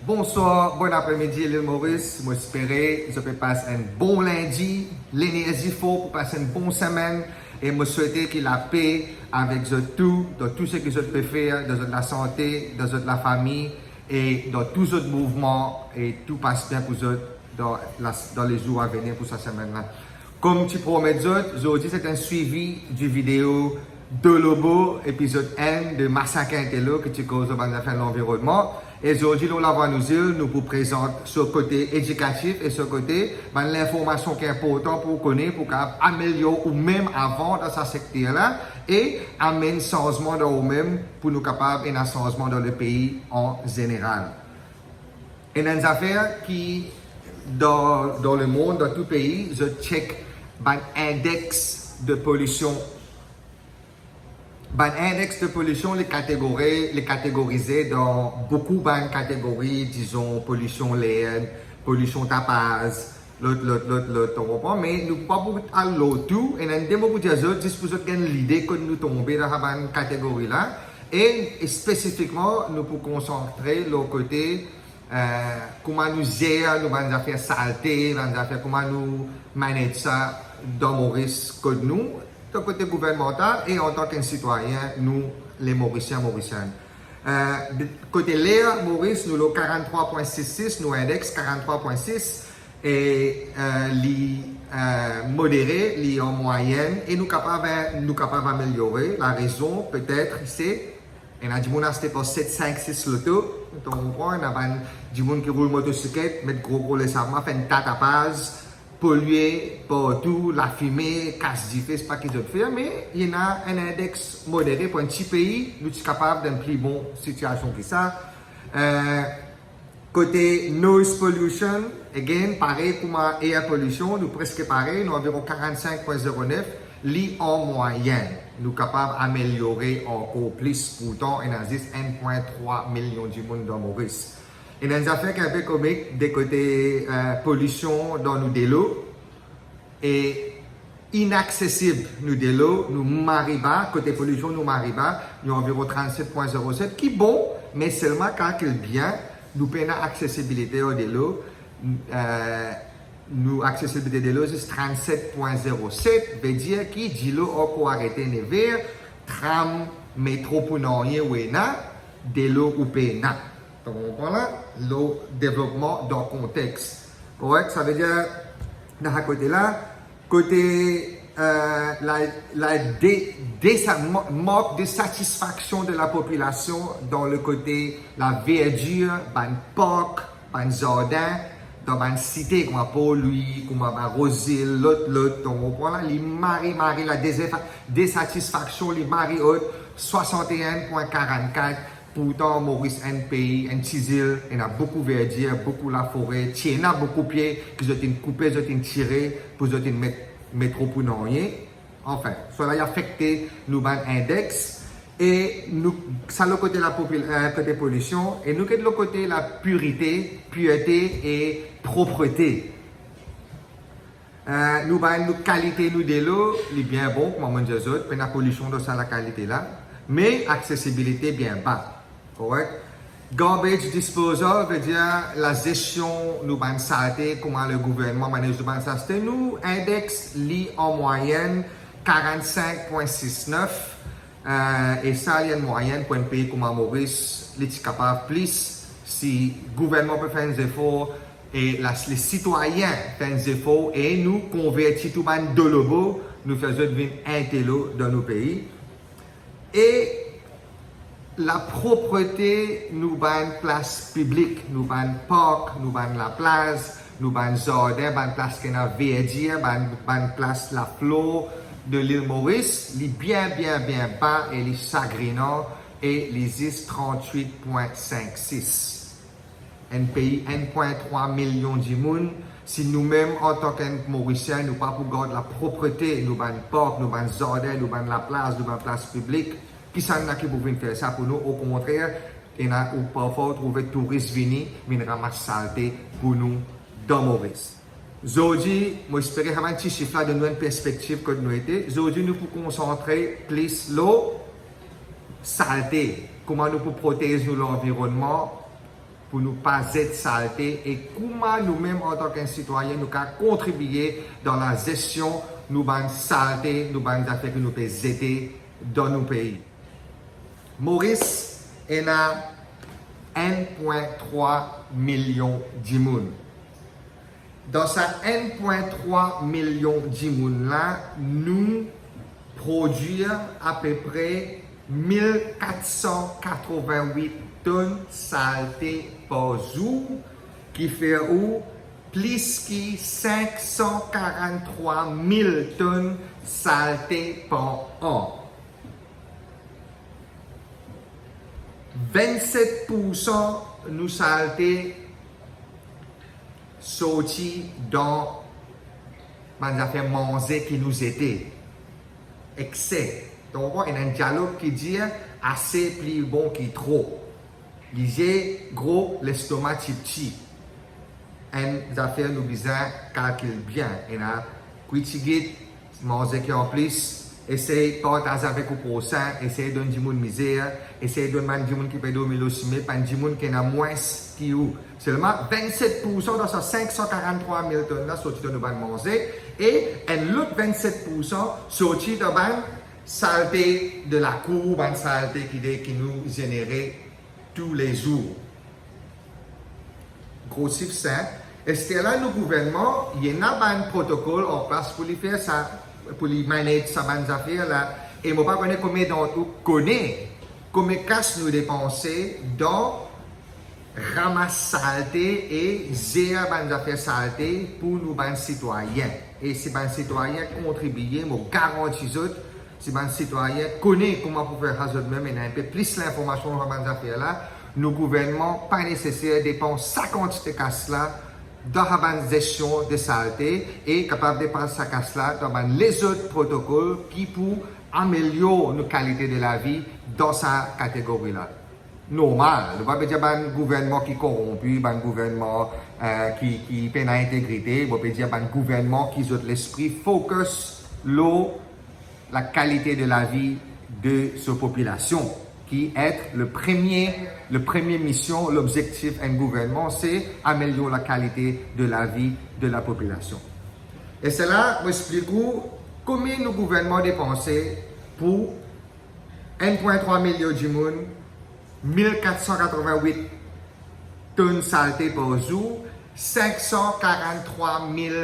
Bonsoir, bon après-midi, l'île Maurice. J'espère que je peux passer un bon lundi, l'énergie faut pour passer une bonne semaine et je souhaite que la paix avec vous tous, dans tout ce que je peux faire, dans la santé, dans la famille et dans tous les autres mouvements et tout passe bien pour vous dans les jours à venir pour cette semaine-là. Comme tu promets, aujourd'hui c'est un suivi du vidéo de Lobo, épisode 1 de Massacre Intello que tu causes dans l'environnement. Et aujourd'hui, nous l'avons nous dire, nous vous présentons ce côté éducatif et ce côté, l'information qui est importante pour connaître, pour améliorer ou même avant dans ce secteur-là et amener un changement dans nous-mêmes pour nous capables d'un changement dans le pays en général. Et dans les affaires qui, dans le monde, dans tout pays, je check l'index de pollution. L'index de pollution les catégorisé dans beaucoup de catégories, disons pollution l'air, pollution tapas, l'autre, mais nous pas beaucoup à l'autre tout, et nous devons vous dire disposer de l'idée que nous tombons dans cette catégorie-là, et spécifiquement nous pouvons concentrer le côté comment nous gérons nos affaires saleté, comment nous manageons ça dans Maurice que nous. Du côté gouvernemental et en tant qu'un citoyen, nous, les Mauriciens. Côté l'air, Maurice, nous avons 43.66, nous index 43.6 et les modérés, les en moyenne, et nous capables d'améliorer. La raison, peut-être, c'est, on a du monde acheté pour 7, 5, 6 loto, on a du monde qui roule motocyclette, met gros les savants, fait une tatapage, polluer partout, la fumée, casse du feu, c'est pas qu'ils doivent faire, mais il y a un index modéré pour un petit pays, nous sommes capables d'une plus bonne situation que ça. Côté noise pollution, again, pareil pour ma air pollution, nous presque pareil, nous environ 45.09, li en moyenne. Nous sommes capables d'améliorer encore plus, pourtant, il existe 1,3 million de monde dans Maurice. Et dans les affaires un peu comiques, des côtés pollution dans nos délos et inaccessible nous délos, nous Mariba, côté pollution nous Mariba, nous environ 37.07 qui est bon, mais seulement quand il bien, nous payons accessibilité au délo, nous accessibilité de l'eau c'est 37.07, veut dire qui dit l'eau encore arrêté never, tram métro pour n'envoyer ou ena, délo ou pena. Donc voilà le développement dans le contexte. Correct? Ça veut dire, dans ce côté-là, côté manque de satisfaction de la population dans le côté la verdure, ban parc, ban jardin, dans une cité comme Pau-Louis, comme Rosil, l'autre, donc voilà, les maris, la désatisfaction, les maris haute, 61.44. Pourtant, Maurice, un pays, un petit île, il y a beaucoup de verdure, beaucoup de la forêt, il y a beaucoup de pieds qui ont été coupés, qui ont été tirés pour les mettre pour nous. Enfin, cela a affecté nos index et nous, ça le côté de la côté pollution et nous, de l'autre côté, la pureté et propreté. Nous, nous qualité nous de l'eau, est bien bon, comme on dit les autres, mais la pollution de ça, la qualité là, mais accessibilité bien bas. Correct? Garbage disposal veut dire la gestion nous ban saleté, comment le gouvernement manage nous ban saleté. Nous index li en moyenne 45.69 et ça il y a une moyenne pour un pays comme Maurice, il est capable plus si le gouvernement peut faire des efforts et les citoyens font des efforts et nous convertir tout ban de lobo, nous faisons devenir intello dans nos pays. Et la propreté, nous avons une place publique, nous avons un parc, nous avons la place, nous avons un jardin, nous avons une place qui est verdure, nous avons une place la flore de l'île Maurice, les bien bas et les sagrinants et les is 38.56. Un pays 1,3 million de monde. Si nous-mêmes, en tant que Mauriciens, nous pas pour garder la propreté, nous avons un parc, nous avons un jardin, nous avons la place, nous avons une place publique. Qui s'en a qui peuvent faire ça pour nous? Au contraire, il y a parfois trouver touristes venus, mais ils ramassent saleté pour nous dans Maurice. Aujourd'hui, moi j'espère que un petit chiffre de nous une perspective que nous était. Aujourd'hui, nous pouvons concentrer plus l'eau, saleté, comment nous pouvons protéger l'environnement pour nous pas être saleté et comment nous-mêmes en tant qu'un citoyen nous avons contribué dans la gestion nous ban saleté, nous ban affaires que nous pouvons aider dans nos pays. Maurice est à 1,3 million de monde. Dans ce 1,3 million de monde là, nous produisons à peu près 1488 tonnes saleté par jour, qui fait plus que 543 000 tonnes saleté par an. 27% nous saleté sorti dans les affaires manger qui nous étaient. Excès. Donc, il y a un dialogue qui dit assez plus bon que trop. Lisez gros l'estomac petit. Les affaires nous disent calcule bien. Et là, critiquer, manger qui en plus. Essayez de partager avec le prochain, essayez de donner du monde misère, essayez de donner du monde qui peut dormir le sommet, pas du monde qui a moins que vous. Seulement 27% dans ces 543 000 tonnes là sorti de nos banques manger et l'autre 27% sorti de banques saleté de la cour, banque saleté qui nous génère tous les jours. Gros chiffre ça. Et c'est là le gouvernement, il y a un protocole en place pour lui faire ça. Pour les manager sa bonne affaire là et moi pas connaître combien d'entre vous connaît combien casse nous dépenser dans ramasser saleté et gérer bonne affaire saleté pour nous bonnes citoyens et si bonnes citoyens contribuer moi garantis autres si bonnes citoyens connaît comment pour faire ça même et un peu plus l'information sur bonnes affaires là nos gouvernements pas nécessaire dépenser 50 de casse là dans la gestion de saleté et capable de prendre sa casse là dans les autres protocoles qui pour améliorer la qualité de la vie dans sa catégorie là. Normal, ne pas dire un gouvernement qui est corrompu, un gouvernement qui peine à intégrité, on peut dire un gouvernement qui a l'esprit focus la qualité de la vie de sa population. Qui est le premier mission, l'objectif d'un gouvernement, c'est améliorer la qualité de la vie de la population. Et c'est là, je explique combien le gouvernement dépensé pour 1,3 million de monde, 1488 tonnes saleté par jour, 543 000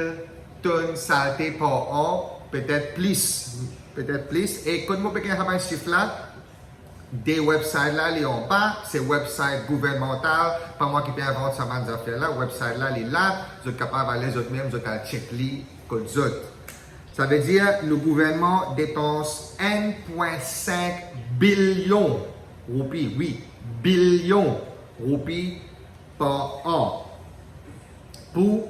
tonnes saleté par an, peut-être plus. Et quand on peut avoir un chiffre là, des websites là, les en bas, c'est website gouvernemental, pas moi qui peux inventer ça dans affaires là, website là, les là, vous êtes capable d'aller autres même, vous êtes checker comme autres. Ça veut dire le gouvernement dépense 1,5 billion roupies, oui, billion roupies par an pour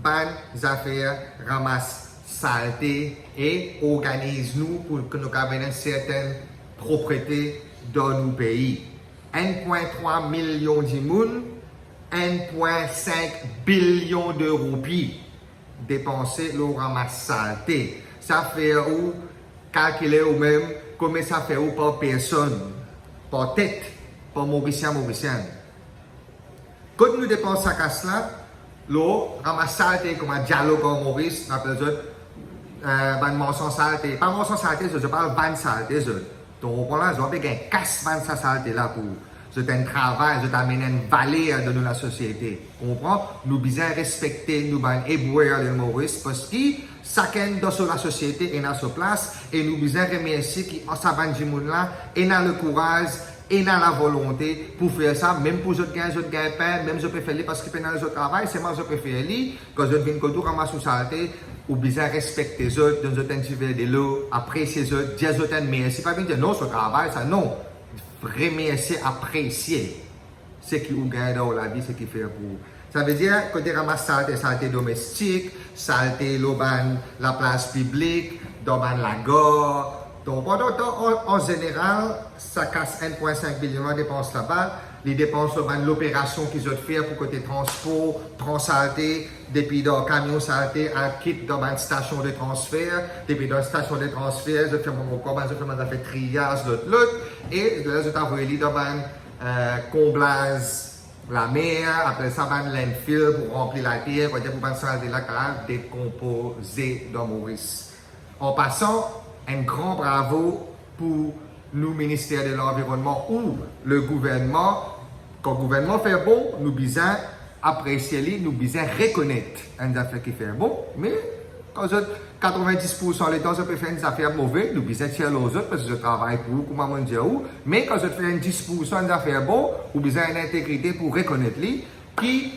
les affaires ramasse saleté et organise nous pour que nous ayons une certaine propriété dans nos pays. 1,3 million de monde, 1,5 billion de roupies dépensés le ramasse saleté. Ça fait où calculer ou même combien ça fait où par personne, par tête, par Mauricien. Quand nous dépensons ça casse là, le ramasse saleté comme un dialogue en Maurice, on appelle ça ban mention saleté. Pas mention saleté, je parle ban saleté. Donc, on a un casse sa saleté là pour c'est un travail, c'est amener une valeur de la société. Comprends? Nous devons respecter, nous devons ébouer les Maurice parce que chacun dans la société est à sa place et nous devons remercier qui en savant du monde là et dans le courage et dans la volonté pour faire ça, même pour les gens qui gagnent pas, même je peux faire parce que pendant le travail, c'est moi je peux faire quand je viens quand ramasser sa saleté. Ou bien respecter les autres, dans un niveau de l'eau, apprécier les autres, dire aux autres merci. Pas bien dire non, ce travail, ça non. Remercier, apprécier ce qui vous gagne dans la vie, ce qui fait pour. Ça veut dire que tu ramasses saleté domestique, saleté la place publique, dans la gare. Donc, en général, ça casse 1,5 billion de dépenses là-bas. Les dépenses sur l'opération qu'ils ont fait pour côté transport, saleté, depuis dans le camion saleté, à quitte dans une station de transfert, depuis dans une station de transfert, je fais mon combat, je fais mon triage, l'autre, et là, je t'envoie dans un comblage la mer, après ça, ban landfill pour remplir la terre, pour penser à la cave décomposée dans Maurice. En passant, un grand bravo pour nous, ministère de l'Environnement ou le gouvernement. Quand le gouvernement fait bon, nous bisons apprécier, nous bisons reconnaître un affaire qui fait bon, mais quand 90% du temps, je peux faire une affaire mauvaise, nous bisons tirer aux autres parce que je travaille pour vous, comment on dit, mais quand je fais 10% d'affaires bon, nous bisons une intégrité pour reconnaître lui, qui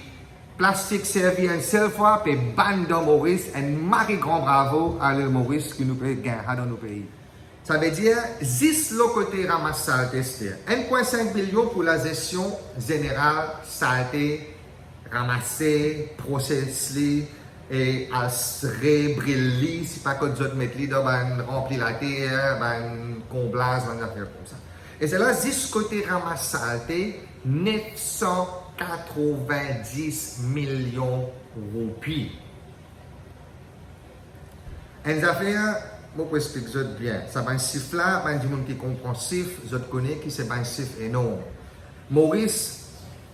plastique servi une seule fois, puis ban dans Maurice, un marqué grand bravo à le Maurice qui nous peut gagner dans nos pays. Ça veut dire, 10 le côté ramasse saleté, 1,5 million pour la gestion générale saleté, ramasser, processer et à briller, si pas que d'autres mettent dans remplir la terre, comblage, des affaires comme ça. Et c'est là, 10 côté ramasse saleté, 990 millions de roupies. Une affaire, je peux expliquer bien. Ça va un chiffre là, il y a des gens qui comprennent chiffre, je connais qui c'est un chiffre énorme. Maurice,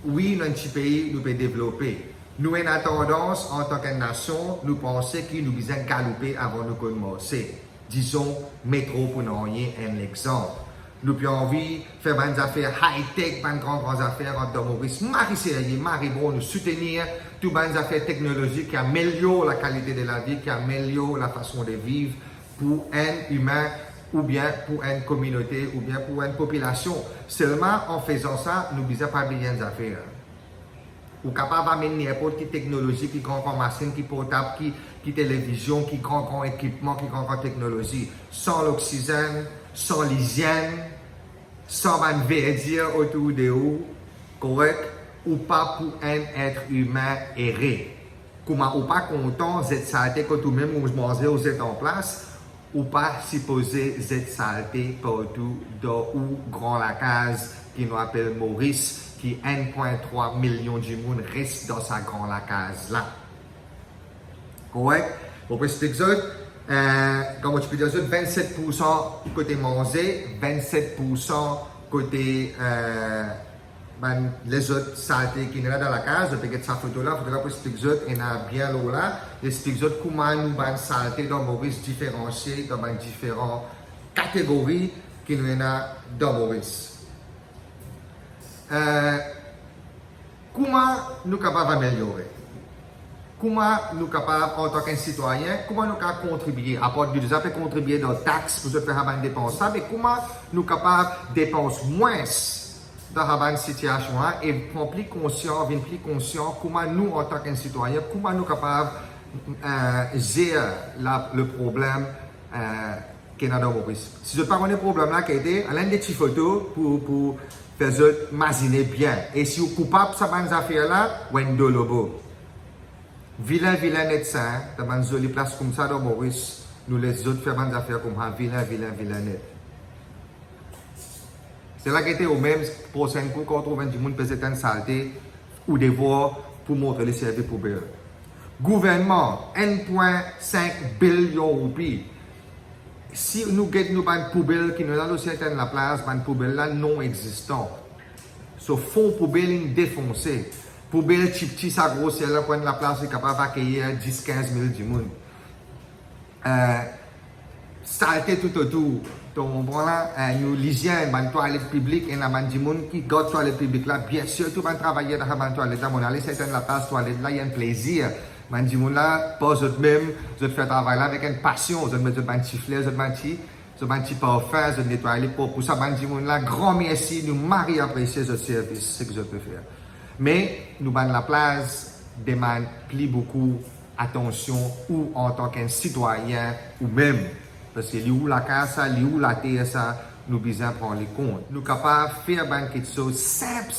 oui, dans un petit pays, nous pouvons développer. Nous avons tendance, en tant que nation, nous pensons que nous devons galoper avant de commencer. Disons, métro pour nous donner un exemple. Nous avons envie de faire des affaires high-tech, des grandes affaires en Maurice. Marie sérieux, Marie bon, nous soutenir toutes les affaires technologiques qui améliorent la qualité de la vie, qui améliorent la façon de vivre pour un humain, ou bien pour une communauté, ou bien pour une population. Seulement en faisant ça, nous ne devons pas bien des affaires. Ou capable d'amener n'importe quelle technologie, qui grand machine, qui portable, qui télévision, qui grand équipement, qui grand technologie. Sans l'oxygène, sans l'hygiène, sans un verdure autour de vous, correct, ou pas pour un être humain erré. Comment ou pas content, cette saleté que tout-même vous mangez, vous êtes en place, ou pas supposé cette saleté partout dans ou grand la case qui nous appelle Maurice, qui 1,3 million de monde reste dans sa grande la case là. Correct? Pour expliquer ça, comme je peux dire, 27% côté manger, 27% côté les autres saletés qui sont là dans la case. Je peux dire cette photo-là pour expliquer ça, et bien là, expliquer comment nous avons saleté dans Maurice différenciées dans différentes catégories qui nous sont dans Maurice. Comment nous sommes capables d'améliorer? Comment nous sommes capables, en tant qu'un citoyen, comment nous sommes capables de contribuer? À part de nous faire contribuer dans les taxes pour se faire des dépenses, mais comment nous sommes capables de dépenser moins dans une situation et prendre plus conscient, comment nous, en tant qu'un citoyen, comment nous sommes capables de gérer le problème qui est dans Maurice. Si je parle de problème là, qui a été l'un des petites photos pour faire imaginer bien. Et si vous êtes coupable de ces affaires-là, vous êtes de l'obo. Vilain médecin, dans une jolie place comme ça dans Maurice, nous les autres faisons des affaires comme ça, vilain net. C'est là qu'il était au même prochain coup quand on trouve du monde peut être une saleté ou des voies pour montrer les services poubelles. Gouvernement, 1,5 billion de roupies. Si nous avons une poubelle qui nous a dans la place, une poubelle là non existante. Ce fond poubelle défoncé. Poubelle petit, ça grosse, là, pour la place est capable d'accueillir 10-15 000 du monde. Saleté tout autour. Donc voilà, nous l'hygiène, une toilette publique, et la du monde qui garde toilette publique là, bien sûr, tout le monde travaille dans la toilette là, on allait c'est la place toilette là, il y a un plaisir. Man dit là, pas eux-mêmes, je fais travail là avec une passion, je mets un petit fleur, je mets un petit parfum, je nettoie les pots. Pour ça, man dit là, grand merci, nous marie apprécier ce service, c'est ce que je peux faire. Mais nous avons la place, demande plus beaucoup attention ou en tant qu'un citoyen ou même, parce que où la casse, où la terre, ça, nous besoin prendre les comptes. Nous sommes capables de faire quelque chose simple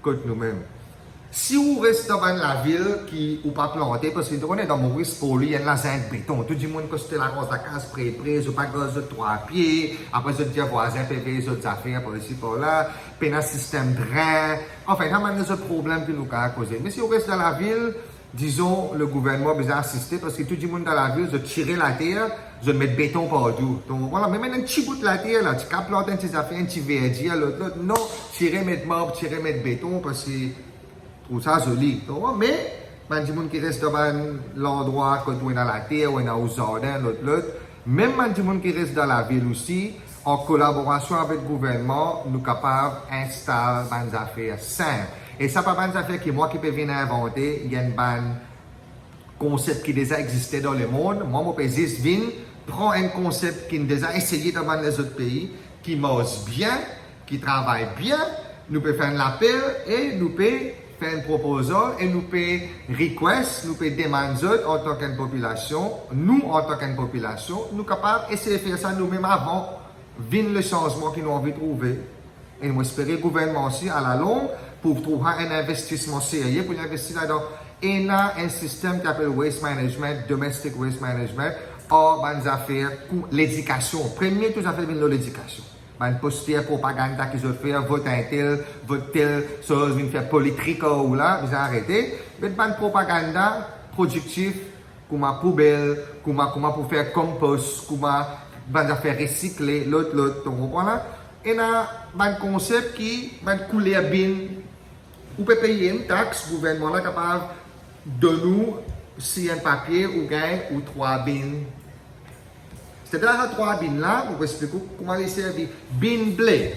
que nous-mêmes. Si vous restez dans la ville qui ou pas planté, parce que on est dans Maurice pour lui, il y a une lasagne de béton. Tout le monde qui c'était la rose de la case près, je pas de 3 pieds. Après, je dis voisin, PV, les autres affaires, par ici, par là. Puis, un système de drain. Enfin, il y a des problèmes que nous avons causé. Mais si vous restez dans la ville, disons, le gouvernement a besoin d'assister parce que tout le monde dans la ville, je tirer la terre, je mets béton partout. Donc voilà, même un petit bout de la terre, là, tu capes l'autre, un petit affaire, un petit verdier, l'autre, non, tirer, mettre marbre, tirer, mettre béton parce que je trouve ça joli. Donc, mais, il y a des gens qui restent dans l'endroit, quand on est dans la terre, ou dans le jardin, l'autre. Même il y a des gens qui restent dans la ville aussi, en collaboration avec le gouvernement, nous sommes capables d'installer des affaires simples. Et ça, pas des affaires que moi qui peux venir inventer, il y a un concept qui déjà existait dans le monde. Moi, je peux juste venir, prendre un concept qui est déjà essayé dans les autres pays, qui marche bien, qui travaille bien, nous pouvons faire un appel et nous pouvons faire une proposition et nous pouvons request, nous pouvons demander en tant qu'une population, nous en tant qu'une population, nous sommes capables d'essayer de faire ça nous-mêmes avant venir le changement que nous avons envie de trouver. Et nous espérons le gouvernement aussi à la longue pour trouver un investissement sérieux, pour investir là-dedans. Et là, un système qui s'appelle Waste Management, Domestic Waste Management, ou des affaires pour l'éducation. Premier, tout ça fait venir l'éducation. Une poster propagande qui se fait, vote un tel, chose, une faire politique ou là, vous arrêtez. Mais une propagande productive, comme poubelle, comme pour faire compost, comme des affaires recyclées, l'autre, tu comprends là? Et là, un concept qui va couler bien. Vous pouvez payer une taxe, le gouvernement est capable de nous, si un papier ou gain ou 3 bins. C'est dans les 3 bins là, vous pouvez expliquer comment les servir. Bin blé.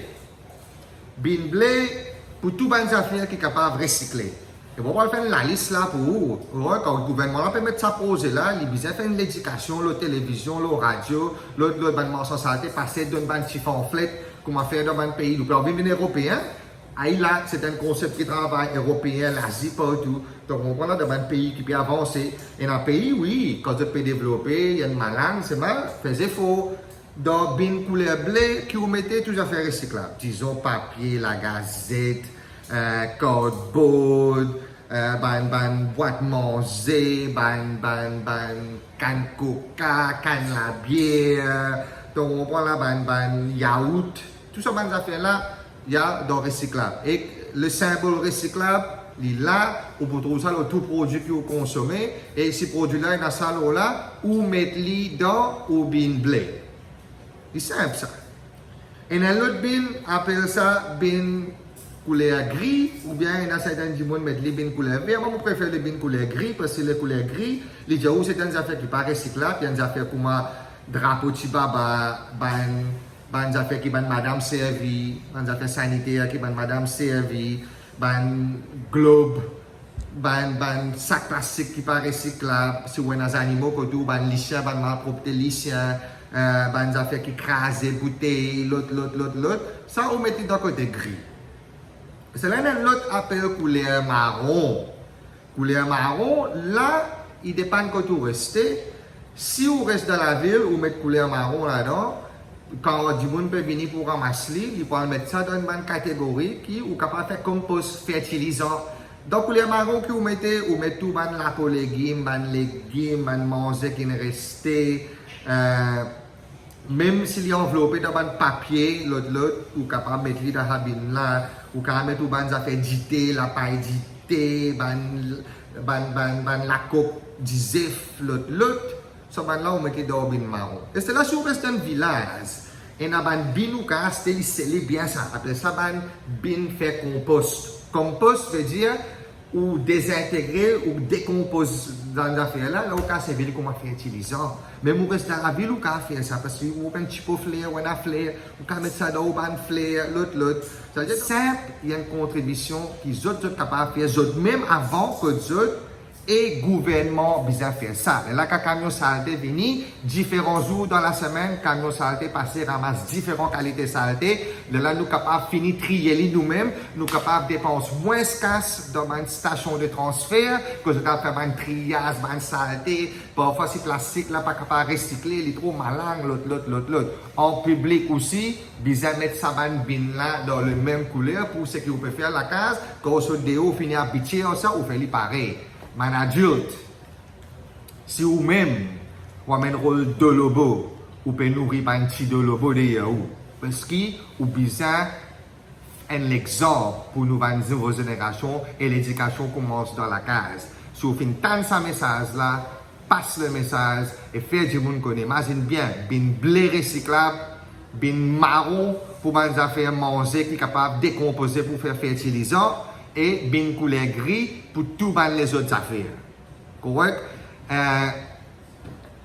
Bin blé pour toutes les affaires qui sont capables de recycler. Et on va faire la liste là pour vous. Quand le gouvernement peut mettre ça posé là, il besoin faire l'éducation, la télévision, la radio, l'autre bannement sans santé, passer d'un ban petit pamphlet, comment faire dans un pays. Donc, on vient européen. Là, c'est un concept qui travaille européen, l'Asie, partout. Donc, on prend dans un pays qui peut avancer. Et dans un pays, oui, quand je peux développer, il y a une langue, c'est mal, faites faux. Dans une couleur bleu, qui vous mettez tout à fait recyclable. Disons papier, la gazette, cardboard, boîte manger, canne coca, canne la bière. Donc, on prend là, yaourt. Tout ça, ces affaires-là, il y a dans recyclable. Et le symbole recyclable, il est là, on peut trouver ça dans tout produit que vous consommez. Et ces produits-là, il y a ça là, ou mettre-les dans ou bin blé. C'est simple ça. Et dans l'autre bin, on appelle ça bin couleur gris, ou bien il y a certains qui mettent les bin couleur vert. Moi, je préfère les bin couleur gris parce que les couleurs gris, les gens, c'est des affaires qui ne sont pas recyclables. Il y a des affaires comme drapeau Tiba, des affaires qui sont madame servie, des affaires sanitaires qui sont madame servie, des globes, des sacs plastiques qui ne sont pas recyclables, si vous avez des animaux, des lichiens, des malpropretés lichiens, des affaires qui crasent, bouteilles, l'autre. Ça, on met dans le côté gris. C'est là l'autre appel couleur marron. Couleur marron, là, il dépend de quand vous restez. Si vous restez dans la ville, vous mettez couleur marron là-dedans. Quand du monde peut venir pour ramasser, il peut mettre ça dans une catégorie qui est capable de faire compost fertilisant. Donc, les marrons que vous mettez tout la peau légumes, manger qui est resté. Même s'il est enveloppé dans un papier, l'autre, vous êtes capable de mettre dans la bin là, vous pouvez mettre tout les affaires d'été, la paille d'été, la coque d'isef, l'autre. So, là, on met dans bin marron. Et c'est là sur un village. Et dans un bin ou c'est bien ça. Après ça, un bin fait compost. Compost veut dire ou désintégrer ou décomposer dans l'affaire là, on peut servir comme fertilisant. Mais vous restez dans la ville, vous pouvez faire ça parce que vous avez un petit peu de flair, ou un flair, vous pouvez mettre ça dans le flair, l'autre. C'est simple, il y a une contribution qui les autres sont capables de faire, même avant que les autres et gouvernement besoin faire ça. Et là, quand camion saleté vient, différents jours dans la semaine, camion saleté passer ramasse différentes qualités de saleté. De là, nous sommes capables de finir trier nous-mêmes, nous sommes capables de dépenser moins de casse dans une station de transfert, que nous avons fait un triage, une saleté. Parfois, si plastique là pas capable de recycler, il est trop malin, l'autre. En public aussi, besoin de mettre ça dans bin là dans le même couleur pour ce que vous pouvez faire la case. Quand vous sortez de haut, vous finissez à pitcher ça, vous faites pareil. Man adulte, si vous-même, vous avez un rôle de lobo, vous pouvez nourrir un petit de lobo derrière vous. Parce que vous avez besoin d'un exemple pour nous, vos générations, et l'éducation commence dans la case. Si vous finissez tant ce message là, passe le message et fait du monde connaître. Imagine bien, bin blé recyclable, bin marron pour faire manger qui est capable de décomposer pour faire fertilisant et bin couleur gris pour tout les autres affaires. Correct?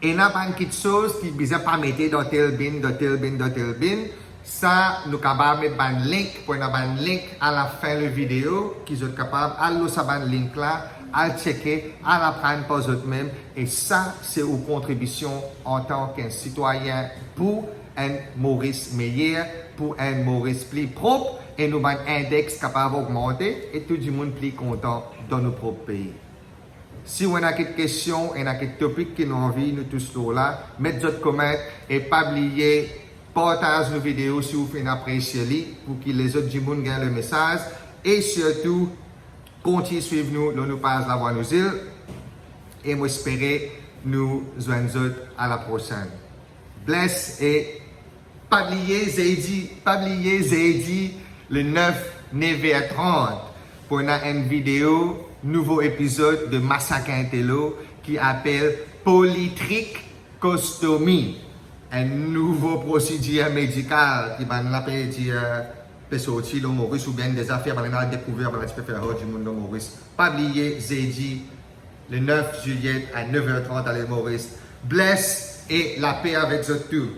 Et n'a pas une petite chose qui ne pas mettre dans tel bin, dans tel bin, dans tel bin. Ça, nous sommes capables de mettre un link pour un link à la fin de la vidéo qui sont capables d'aller sur ce link là, à checker, à l'apprendre par eux-mêmes. Et ça, c'est une contribution en tant qu'un citoyen pour un Maurice meilleur, pour un Maurice plus propre. Et nous avons un index capable d'augmenter et tout le monde plus content dans notre propre pays. Si vous avez des questions et des topics qui nous envie, nous tous là, mettez votre commentaire et pas oublier partager nos vidéos si vous faites apprécier pour que les autres gens gagnent le message et surtout continuez à suivre nous dans nos pages La Voix nous îles et moi espérer nous joindre à la prochaine. Bless et pas oublier Zedi le 9 9h30 pour une vidéo nouveau épisode de Massacre Intello qui appelle Polytrichostomie. Un nouveau procédure médical qui va nous dire sortir de Maurice ou bien des affaires pour nous découvrir pour nous faire du monde de Maurice. Pas oublier jeudi le 9 juillet à 9h30 à l'île Maurice. Bless et la paix avec vous tous.